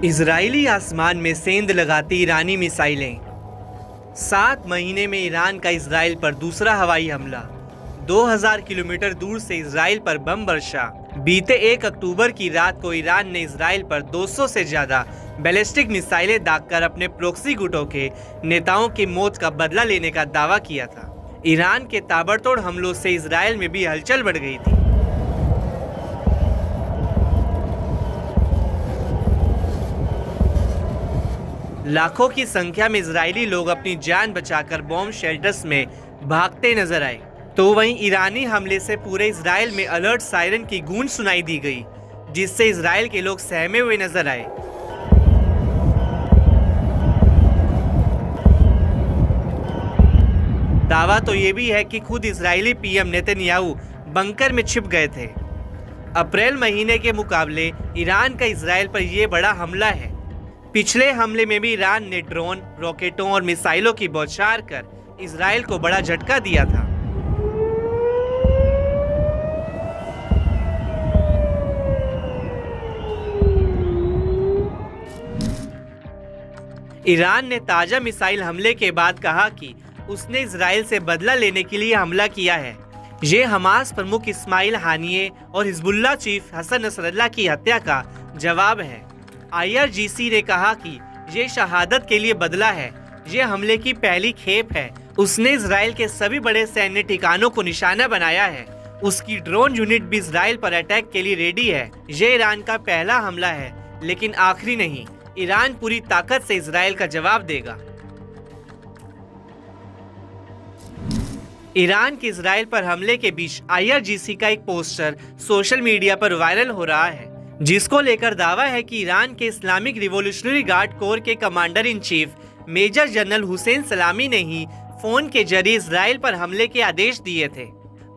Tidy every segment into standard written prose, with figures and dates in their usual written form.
Israeli आसमान में सेंध लगाती ईरानी मिसाइलें। 7 महीने में ईरान का इजराइल पर दूसरा हवाई हमला। 2000 किलोमीटर दूर से इजराइल पर बम वर्षा। बीते 1 अक्टूबर की रात को ईरान ने इजराइल पर 200 से ज्यादा बैलिस्टिक मिसाइलें दागकर अपने प्रोक्सी गुटों के नेताओं की मौत का बदला लेने का दावा किया था। ईरान के ताबड़तोड़ हमलों से इजराइल में भी हलचल बढ़ गई थी। लाखों की संख्या में इजरायली लोग अपनी जान बचाकर बॉम्ब शेल्टर्स में भागते नजर आए, तो वहीं ईरानी हमले से पूरे इजराइल में अलर्ट सायरन की गूंज सुनाई दी गई, जिससे इजराइल के लोग सहमे हुए नजर आए। दावा तो ये भी है कि खुद इजरायली पीएम नेतन्याहू बंकर में छिप गए थे। अप्रैल महीने के मुकाबले ईरान का इजराइल पर यह बड़ा हमला है। पिछले हमले में भी ईरान ने ड्रोन, रॉकेटों और मिसाइलों की बौछार कर इजराइल को बड़ा झटका दिया था। ईरान ने ताजा मिसाइल हमले के बाद कहा कि उसने इजराइल से बदला लेने के लिए हमला किया है। ये हमास प्रमुख इस्माइल हानिये और हिजबुल्लाह चीफ हसन नसरल्लाह की हत्या का जवाब है। IRGC ने कहा कि ये शहादत के लिए बदला है। ये हमले की पहली खेप है। उसने इजराइल के सभी बड़े सैन्य ठिकानों को निशाना बनाया है। उसकी ड्रोन यूनिट भी इजराइल पर अटैक के लिए रेडी है। ये ईरान का पहला हमला है, लेकिन आखिरी नहीं। ईरान पूरी ताकत से इजराइल का जवाब देगा। ईरान के इजराइल पर हमले के बीच IRGC का एक पोस्टर सोशल मीडिया पर वायरल हो रहा है, जिसको लेकर दावा है कि ईरान के इस्लामिक रिवॉल्यूशनरी गार्ड कोर के commander in chief major general Hossein Salami ने ही फोन के जरिए इजराइल पर हमले के आदेश दिए थे।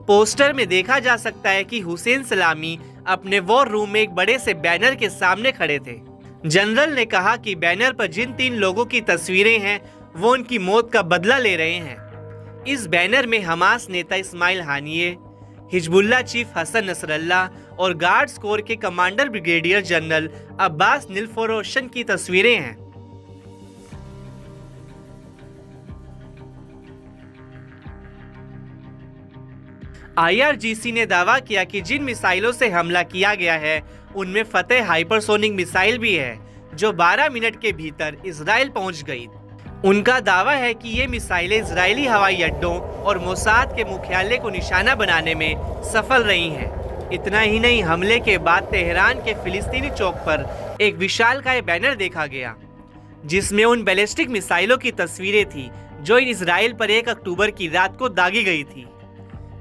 पोस्टर में देखा जा सकता है कि हुसैन सलामी अपने वॉर रूम में एक बड़े से बैनर के सामने खड़े थे। जनरल ने कहा कि बैनर पर जिन 3 लोगों की तस्वीरें हैं वो उनकी मौत का बदला ले रहे हैं। इस बैनर में हमास नेता Ismail Haniyeh, Hezbollah chief Hassan Nasrallah और गार्ड्स कोर के commander brigadier general Abbas Nilforoushan की तस्वीरें हैं। IRGC ने दावा किया कि जिन मिसाइलों से हमला किया गया है उनमें फतेह हाइपरसोनिक मिसाइल भी है, जो 12 मिनट के भीतर इजराइल पहुंच गई। उनका दावा है कि ये मिसाइलें इजरायली हवाई अड्डों और मोसाद के मुख्यालय को निशाना बनाने में सफल रही हैं। इतना ही नहीं, हमले के बाद तेहरान के फिलिस्तीनी चौक पर एक विशालकाय बैनर देखा गया, जिसमें उन बैलिस्टिक मिसाइलों की तस्वीरें थी जो इजराइल पर 1 अक्टूबर की रात को दागी गई थी।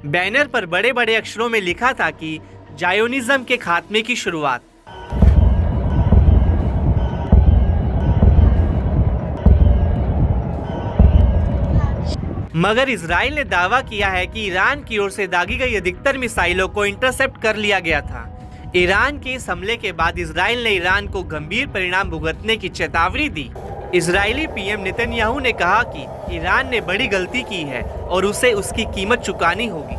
बैनर पर बड़े बड़े अक्षरों में लिखा था कि जायोनिज्म के खात्मे की शुरुआत। मगर इजराइल ने दावा किया है कि ईरान की ओर से दागी गई अधिकतर मिसाइलों को इंटरसेप्ट कर लिया गया था। ईरान के इस हमले के बाद इजराइल ने ईरान को गंभीर परिणाम भुगतने की चेतावनी दी। इजरायली पीएम नेतन्याहू ने कहा कि ईरान ने बड़ी गलती की है और उसे उसकी कीमत चुकानी होगी।